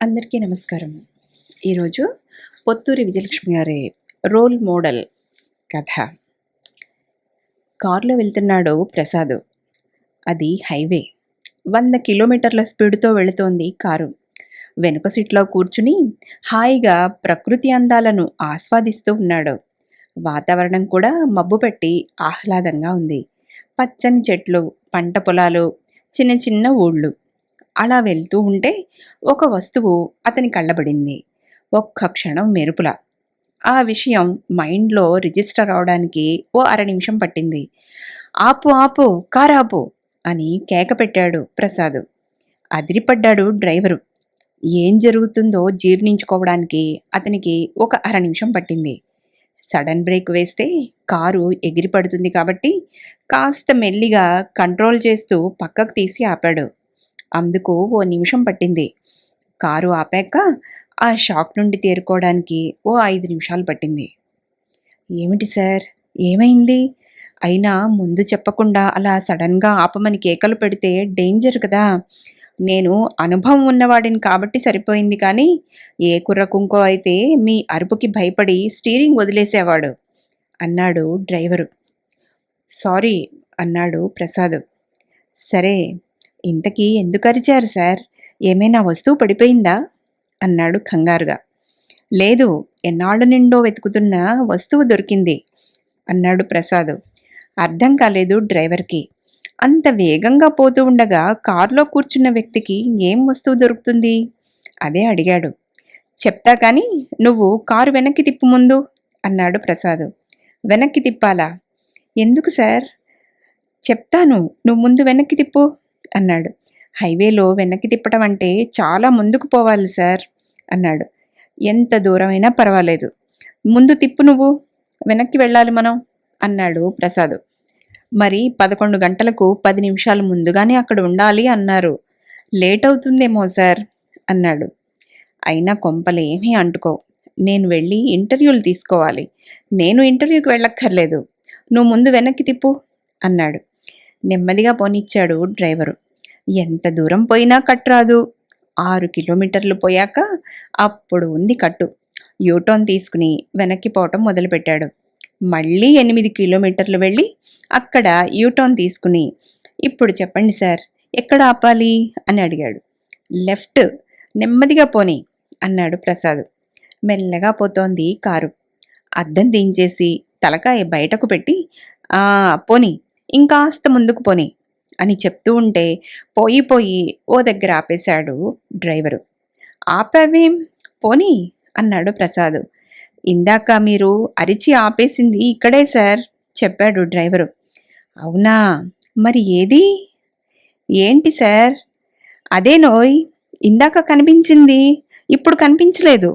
అందరికీ నమస్కారం. ఈరోజు పొత్తూరి విజయలక్ష్మి గారి రోల్ మోడల్ కథ. కారులో వెళ్తున్నాడు ప్రసాద్. అది హైవే. 100 కిలోమీటర్ల స్పీడ్తో వెళుతోంది కారు. వెనుక సీట్లో కూర్చుని హాయిగా ప్రకృతి అందాలను ఆస్వాదిస్తూ ఉన్నాడు. వాతావరణం కూడా మబ్బు పెట్టి ఆహ్లాదంగా ఉంది. పచ్చని చెట్లు, పంట పొలాలు, చిన్న చిన్న ఊళ్ళు. అలా వెళ్తూ ఉంటే ఒక వస్తువు అతని కళ్ళబడింది. ఒక్క క్షణం మెరుపులా. ఆ విషయం మైండ్లో రిజిస్టర్ అవడానికి ఓ అర నిమిషం పట్టింది. ఆపు ఆపు, కారాపు అని కేక పెట్టాడు ప్రసాద్. అదిరిపడ్డాడు డ్రైవరు. ఏం జరుగుతుందో జీర్ణించుకోవడానికి అతనికి ఒక అర నిమిషం పట్టింది. సడన్ బ్రేక్ వేస్తే కారు ఎగిరిపడుతుంది కాబట్టి కాస్త మెల్లిగా కంట్రోల్ చేస్తూ పక్కకు తీసి ఆపాడు. అందుకు ఓ నిమిషం పట్టింది. కారు ఆపాక ఆ షాక్ నుండి తేరుకోవడానికి ఓ 5 నిమిషాలు పట్టింది. ఏమిటి సార్, ఏమైంది? అయినా ముందు చెప్పకుండా అలా సడన్గా ఆపమని కేకలు పెడితే డేంజర్ కదా. నేను అనుభవం ఉన్నవాడిని కాబట్టి సరిపోయింది, కానీ ఏ కుర్ర కుంకో అయితే మీ అరుపుకి భయపడి స్టీరింగ్ వదిలేసేవాడు అన్నాడు డ్రైవరు. సారీ అన్నాడు ప్రసాద్. సరే, ఇంతకీ ఎందుకు అరిచారు సార్? ఏమైనా వస్తువు పడిపోయిందా అన్నాడు కంగారుగా. లేదు, ఎన్నాళ్ళ నిండో వెతుకుతున్న వస్తువు దొరికింది అన్నాడు ప్రసాద్. అర్థం కాలేదు డ్రైవర్కి. అంత వేగంగా పోతూ ఉండగా కారులో కూర్చున్న వ్యక్తికి ఏం వస్తువు దొరుకుతుంది? అదే అడిగాడు. చెప్తా కానీ నువ్వు కారు వెనక్కి తిప్పు ముందు అన్నాడు ప్రసాద్. వెనక్కి తిప్పాలా? ఎందుకు సార్? చెప్తాను, నువ్వు ముందు వెనక్కి తిప్పు అన్నాడు. హైవేలో వెనక్కి తిప్పటం అంటే చాలా ముందుకు పోవాలి సార్ అన్నాడు. ఎంత దూరమైనా పర్వాలేదు, ముందు తిప్పు, నువ్వు వెనక్కి వెళ్ళాలి మనం అన్నాడు ప్రసాద్. మరి 11 గంటలకు 10 నిమిషాలు ముందుగానే అక్కడ ఉండాలి అన్నారు. లేట్ అవుతుందేమో సార్ అన్నాడు. అయినా కొంపలేమీ అంటుకో, నేను వెళ్ళి ఇంటర్వ్యూలు తీసుకోవాలి. నేను ఇంటర్వ్యూకి వెళ్ళక్కర్లేదు, నువ్వు ముందు వెనక్కి తిప్పు అన్నాడు. నెమ్మదిగా పోనిచ్చాడు డ్రైవరు. ఎంత దూరం పోయినా కట్టురాదు. 6 కిలోమీటర్లు పోయాక అప్పుడు ఉంది కట్టు. యూటర్న్ తీసుకుని వెనక్కి పోవటం మొదలుపెట్టాడు. మళ్ళీ 8 కిలోమీటర్లు వెళ్ళి అక్కడ యూటర్న్ తీసుకుని, ఇప్పుడు చెప్పండి సార్, ఎక్కడ ఆపాలి అని అడిగాడు. లెఫ్ట్, నెమ్మదిగా పోని అన్నాడు ప్రసాద్. మెల్లగా పోతోంది కారు. అద్దం దించేసి తలకాయ బయటకు పెట్టి, పోని, ఇంకాస్త ముందుకు పోని అని చెప్తూ ఉంటే పోయి పోయి ఓ దగ్గర ఆపేశాడు డ్రైవరు. ఆపావేం, పోనీ అన్నాడు ప్రసాద్. ఇందాక మీరు అరిచి ఆపేసింది ఇక్కడే సార్ చెప్పాడు డ్రైవరు. అవునా, మరి ఏది? ఏంటి సార్? అదే నోయ్, ఇందాక కనిపించింది, ఇప్పుడు కనిపించలేదు.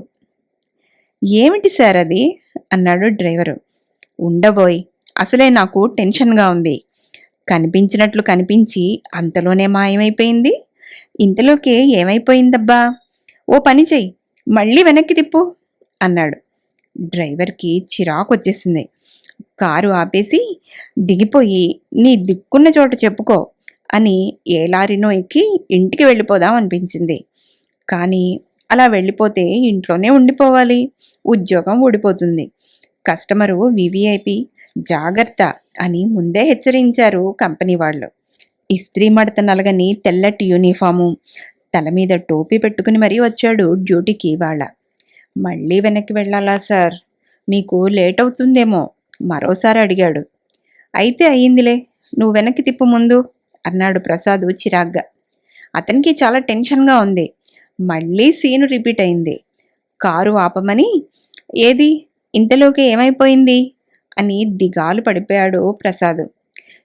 ఏమిటి సార్ అది అన్నాడు డ్రైవరు. ఉండబోయ్, అసలే నాకు టెన్షన్గా ఉంది. కనిపించినట్లు కనిపించి అంతలోనే మాయమైపోయింది. ఇంతలోకే ఏమైపోయిందబ్బా? ఓ పని చెయ్యి, మళ్ళీ వెనక్కి తిప్పు అన్నాడు. డ్రైవర్కి చిరాకొచ్చేసింది. కారు ఆపేసి దిగిపోయి నీ దిక్కున్న చోట చెప్పుకో అని ఏ లారీనో ఎక్కి ఇంటికి వెళ్ళిపోదాం అనిపించింది. కానీ అలా వెళ్ళిపోతే ఇంట్లోనే ఉండిపోవాలి, ఉద్యోగం ఊడిపోతుంది. కస్టమరు వివిఐపి, జాగ్రత్త అని ముందే హెచ్చరించారు కంపెనీ వాళ్ళు. ఇస్త్రీ మడత నలగని తెల్లటి యూనిఫాము, తల మీద టోపీ పెట్టుకుని మరీ వచ్చాడు డ్యూటీకి ఇవాళ. మళ్ళీ వెనక్కి వెళ్ళాలా సార్? మీకు లేట్ అవుతుందేమో మరోసారి అడిగాడు. అయితే అయ్యిందిలే, నువ్వు వెనక్కి తిప్పు ముందు అన్నాడు ప్రసాద్ చిరాగ్గా. అతనికి చాలా టెన్షన్గా ఉంది. మళ్ళీ సీను రిపీట్ అయింది. కారు ఆపమని, ఏది ఇంతలోకి ఏమైపోయింది అని దిగాలు పడిపోయాడు ప్రసాద్.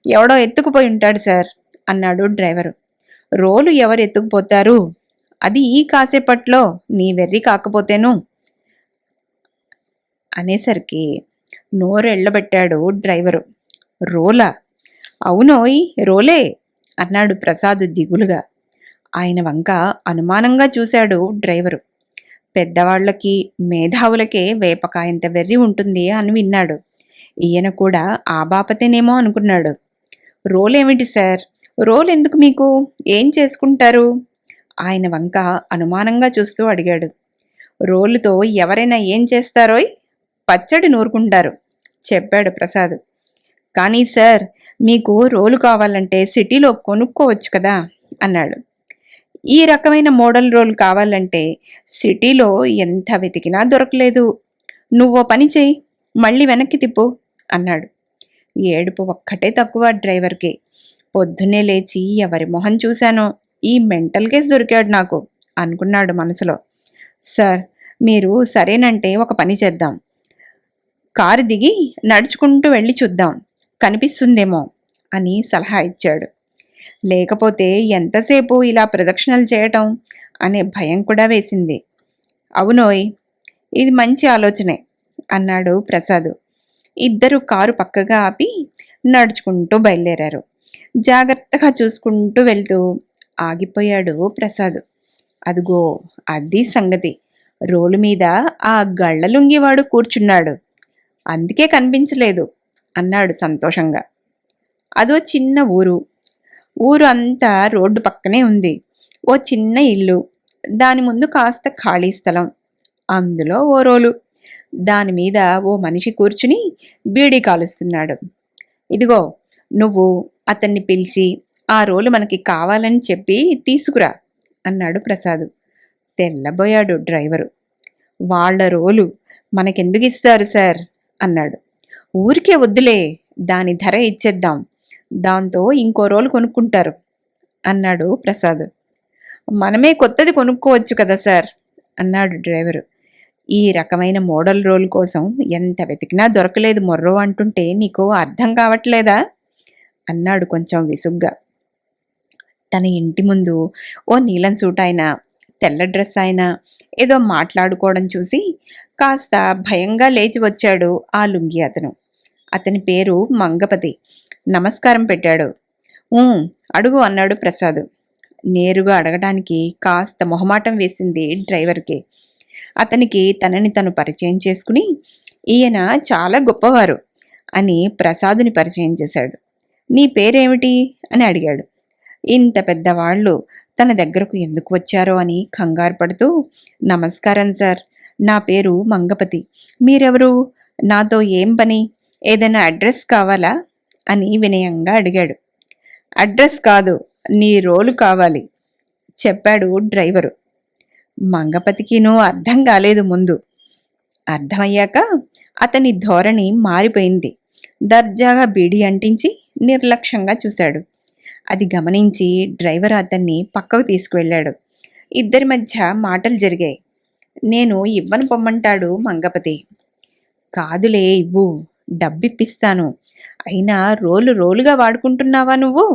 ఎవడో ఎత్తుకుపోయి ఉంటాడు సార్ అన్నాడు డ్రైవరు. రోలు ఎవరు ఎత్తుకుపోతారు? అది ఈ కాసేపట్లో నీ వెర్రి కాకపోతేను అనేసరికి నోరెళ్ళబెట్టాడు డ్రైవరు. రోలా? అవునోయ్, రోలే అన్నాడు ప్రసాద్ దిగులుగా. ఆయన వంక అనుమానంగా చూశాడు డ్రైవరు. పెద్దవాళ్లకి, మేధావులకే వేపకాయంత వెర్రి ఉంటుంది అని విన్నాడు. ఈయన కూడా ఆ బాపతేనేమో అనుకున్నాడు. రోలేమిటి సార్? రోల్ ఎందుకు మీకు? ఏం చేసుకుంటారు? ఆయన వంక అనుమానంగా చూస్తూ అడిగాడు. రోలుతో ఎవరైనా ఏం చేస్తారోయ్? పచ్చడి నూరుకుంటారు, చెప్పాడు ప్రసాద్. కానీ సార్, మీకు రోలు కావాలంటే సిటీలో కొనుక్కోవచ్చు కదా అన్నాడు. ఈ రకమైన మోడల్ రోల్ కావాలంటే సిటీలో ఎంత వెతికినా దొరకలేదు. నువ్వో పని చెయ్యి, మళ్ళీ వెనక్కి తిప్పు అన్నాడు. ఏడుపు ఒక్కటే తక్కువ డ్రైవర్కి. పొద్దున్నే లేచి ఎవరి మొహం చూశానో, ఈ మెంటల్ కేస్ దొరికాడు నాకు అనుకున్నాడు మనసులో. సార్, మీరు సరేనంటే ఒక పని చేద్దాం. కారు దిగి నడుచుకుంటూ వెళ్ళి చూద్దాం, కనిపిస్తుందేమో అని సలహా ఇచ్చాడు. లేకపోతే ఎంతసేపు ఇలా ప్రదక్షిణలు చేయటం అనే భయం కూడా వేసింది. అవునోయ్, ఇది మంచి ఆలోచనే అన్నాడు ప్రసాద్. ఇద్దరు కారు పక్కగా ఆపి నడుచుకుంటూ బయలుదేరారు. జాగ్రత్తగా చూసుకుంటూ వెళ్తూ ఆగిపోయాడు ప్రసాద్. అదుగో, అది సంగతి. రోలు మీద ఆ గళ్ళలుంగివాడు కూర్చున్నాడు, అందుకే కనిపించలేదు అన్నాడు సంతోషంగా. అదో చిన్న ఊరు. ఊరు అంతా రోడ్డు పక్కనే ఉంది. ఓ చిన్న ఇల్లు, దాని ముందు కాస్త ఖాళీ స్థలం, అందులో ఓ రోలు. దానిమీద ఓ మనిషి కూర్చుని బీడీ కాలుస్తున్నాడు. ఇదిగో, నువ్వు అతన్ని పిలిచి ఆ రోలు మనకి కావాలని చెప్పి తీసుకురా అన్నాడు ప్రసాద్. తెల్లబోయాడు డ్రైవరు. వాళ్ళ రోలు మనకెందుకు ఇస్తారు సార్ అన్నాడు. ఊరికే వద్దులే, దాని ధర ఇచ్చేద్దాం, దాంతో ఇంకో రోలు కొనుక్కుంటారు అన్నాడు ప్రసాద్. మనమే కొత్తది కొనుక్కోవచ్చు కదా సార్ అన్నాడు డ్రైవరు. ఈ రకమైన మోడల్ రోల్ కోసం ఎంత వెతికినా దొరకలేదు మొర్రో అంటుంటే నీకు అర్థం కావట్లేదా అన్నాడు కొంచెం విసుగ్గా. తన ఇంటి ముందు ఓ నీలం సూట్ అయినా, తెల్ల డ్రెస్ అయినా ఏదో మాట్లాడుకోవడం చూసి కాస్త భయంగా లేచి వచ్చాడు ఆ లుంగి అతను. అతని పేరు మంగపతి. నమస్కారం పెట్టాడు. ఊ, అడుగు అన్నాడు ప్రసాద్. నేరుగా అడగడానికి కాస్త మొహమాటం వేసింది డ్రైవర్కి. అతనికి తనని తను పరిచయం చేసుకుని, ఈయన చాలా గొప్పవారు అని ప్రసాదుని పరిచయం చేశాడు. నీ పేరేమిటి అని అడిగాడు. ఇంత పెద్దవాళ్ళు తన దగ్గరకు ఎందుకు వచ్చారో అని కంగారు పడుతూ, నమస్కారం సార్, నా పేరు మంగపతి. మీరెవరు? నాతో ఏం పని? ఏదైనా అడ్రస్ కావాలా అని వినయంగా అడిగాడు. అడ్రస్ కాదు, నీ రోలు కావాలి చెప్పాడు డ్రైవరు. మంగపతికినూ అర్థం కాలేదు ముందు. అర్థమయ్యాక అతని ధోరణి మారిపోయింది. దర్జాగా బీడీ అంటించి నిర్లక్ష్యంగా చూశాడు. అది గమనించి డ్రైవర్ అతన్ని పక్కకు తీసుకువెళ్ళాడు. ఇద్దరి మధ్య మాటలు జరిగాయి. నేను ఇవ్వను పొమ్మంటాడు మంగపతి. కాదులే, ఇవ్వు, డబ్బిప్పిస్తాను. అయినా రోలు రోలుగా వాడుకుంటున్నావా నువ్వు?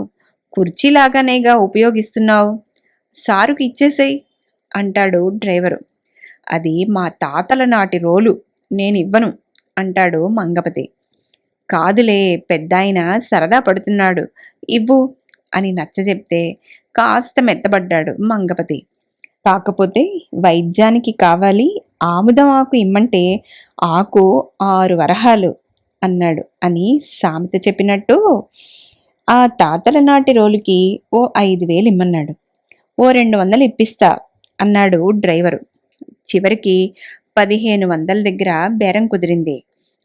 కుర్చీలాగానేగా ఉపయోగిస్తున్నావు, సారుకు ఇచ్చేసేయ్ అంటాడు డ్రైవరు. అది మా తాతల నాటి రోలు, నేనివ్వను అంటాడు మంగపతి. కాదులే, పెద్దాయన సరదా పడుతున్నాడు, ఇవ్వు అని నచ్చజెప్తే కాస్త మెత్తబడ్డాడు మంగపతి. కాకపోతే వైద్యానికి కావాలి, ఆముదం ఆకు ఇమ్మంటే ఆకు 6 వరహాలు అన్నాడు అని సామెత చెప్పినట్టు ఆ తాతల నాటి రోలుకి ఓ 5,000 ఇమ్మన్నాడు. ఓ 200 ఇప్పిస్తా అన్నాడు డ్రైవరు. చివరికి 1,500 దగ్గర బేరం కుదిరింది.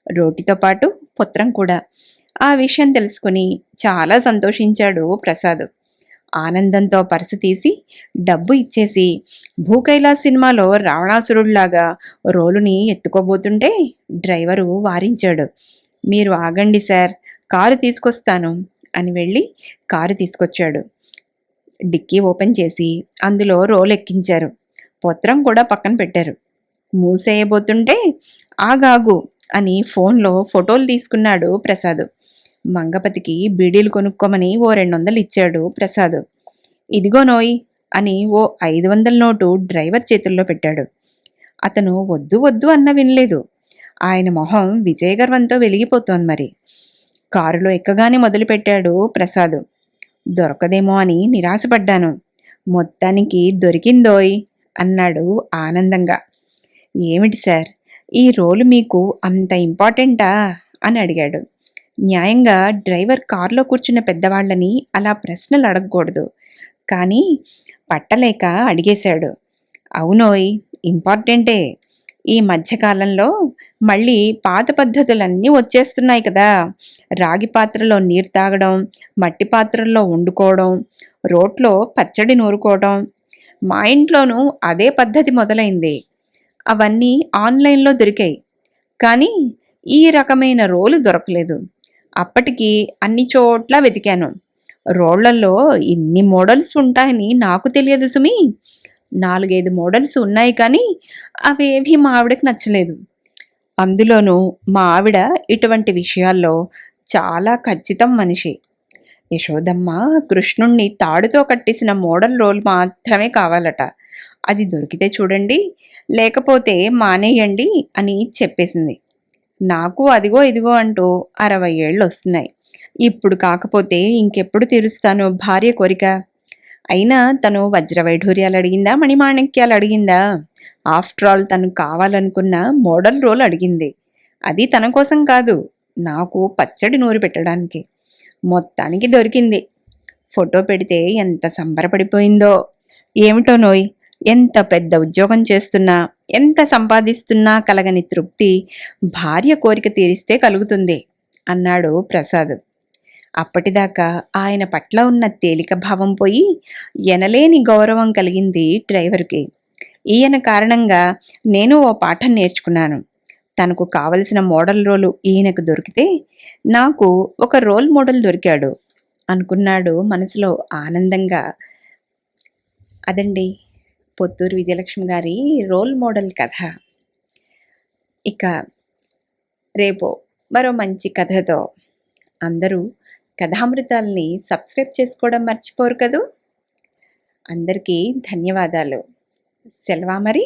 రోటితో పాటు పుత్రం కూడా. ఆ విషయం తెలుసుకుని చాలా సంతోషించాడు ప్రసాద్. ఆనందంతో పర్సు తీసి డబ్బు ఇచ్చేసి భూకైలాస్ సినిమాలో రావణాసురుడిలాగా రోలుని ఎత్తుకోబోతుంటే డ్రైవరు వారించాడు. మీరు ఆగండి సార్, కారు తీసుకొస్తాను అని వెళ్ళి కారు తీసుకొచ్చాడు. డిక్కీ ఓపెన్ చేసి అందులో రోలు ఎక్కించారు. పత్రం కూడా పక్కన పెట్టారు. మూసేయబోతుంటే ఆగాగు అని ఫోన్లో ఫోటోలు తీసుకున్నాడు ప్రసాద్. మంగపతికి బీడీలు కొనుక్కోమని ఓ 200 ఇచ్చాడు ప్రసాద్. ఇదిగో నోయ్ అని ఓ 500 నోటు డ్రైవర్ చేతుల్లో పెట్టాడు. అతను వద్దు వద్దు అన్న వినలేదు. ఆయన మొహం విజయగర్వంతో వెలిగిపోతోంది మరి. కారులో ఎక్కగానే మొదలుపెట్టాడు ప్రసాద్. దొరకదేమో అని నిరాశపడ్డాను, మొత్తానికి దొరికిందోయ్ అన్నాడు ఆనందంగా. ఏమిటి సార్, ఈ రోలు మీకు అంత ఇంపార్టెంటా అని అడిగాడు. న్యాయంగా డ్రైవర్ కారులో కూర్చున్న పెద్దవాళ్ళని అలా ప్రశ్నలు అడగకూడదు. కానీ పట్టలేక అడిగేశాడు. అవునోయ్, ఇంపార్టెంటే. ఈ మధ్యకాలంలో మళ్ళీ పాత పద్ధతులన్నీ వచ్చేస్తున్నాయి కదా! రాగి పాత్రలో నీరు తాగడం, మట్టి పాత్రల్లో వండుకోవడం, రోట్లో పచ్చడి నూరుకోవడం. మా ఇంట్లోనూ అదే పద్ధతి మొదలైంది. అవన్నీ ఆన్‌లైన్‌లో దొరికాయి. కానీ ఈ రకమైన రోలు దొరకలేదు. అప్పటికి అన్ని చోట్ల వెతికాను. రోళ్ళల్లో ఇన్ని మోడల్స్ ఉంటాయని నాకు తెలియదు సుమీ. 4, 5 మోడల్స్ ఉన్నాయి కానీ అవేవీ మా ఆవిడకి నచ్చలేదు. అందులోనూ మా ఆవిడ ఇటువంటి విషయాల్లో చాలా ఖచ్చితం మనిషి. యశోదమ్మ కృష్ణుణ్ణి తాడుతో కట్టేసిన మోడల్ రోల్ మాత్రమే కావాలట. అది దొరికితే చూడండి, లేకపోతే మానేయండి అని చెప్పేసింది. నాకు అదిగో ఇదిగో అంటూ 60 ఏళ్ళొస్తున్నాయి. ఇప్పుడు కాకపోతే ఇంకెప్పుడు తీరుస్తాను భార్య కోరిక? అయినా తను వజ్రవైఢూర్యాలు అడిగిందా? మణిమాణిక్యాలు అడిగిందా? ఆఫ్టర్ ఆల్ తను కావాలనుకున్న మోడల్ రోల్ అడిగింది. అది తన కోసం కాదు, నాకు పచ్చడి నూరి పెట్టడానికి. మొత్తానికి దొరికింది. ఫోటో పెడితే ఎంత సంబరపడిపోయిందో. ఏమిటోనోయ్, ఎంత పెద్ద ఉద్యోగం చేస్తున్నా, ఎంత సంపాదిస్తున్నా కలగని తృప్తి భార్య కోరిక తీరిస్తే కలుగుతుంది అన్నాడు ప్రసాద్. అప్పటిదాకా ఆయన పట్ల ఉన్న తేలిక భావం పోయి ఎనలేని గౌరవం కలిగింది డ్రైవర్కి. ఈయన కారణంగా నేను ఓ పాఠం నేర్చుకున్నాను. తనకు కావలసిన మోడల్ రోలు ఈయనకు దొరికితే నాకు ఒక రోల్ మోడల్ దొరికాడు అనుకున్నాడు మనసులో ఆనందంగా. అదండి పొత్తూరు విజయలక్ష్మి గారి రోల్ మోడల్ కథ. ఇక రేపు మరో మంచి కథతో అందరూ కథామృతాల్ని సబ్స్క్రైబ్ చేసుకోవడం మర్చిపోరు కదూ. అందరికీ ధన్యవాదాలు. సెలవా మరి.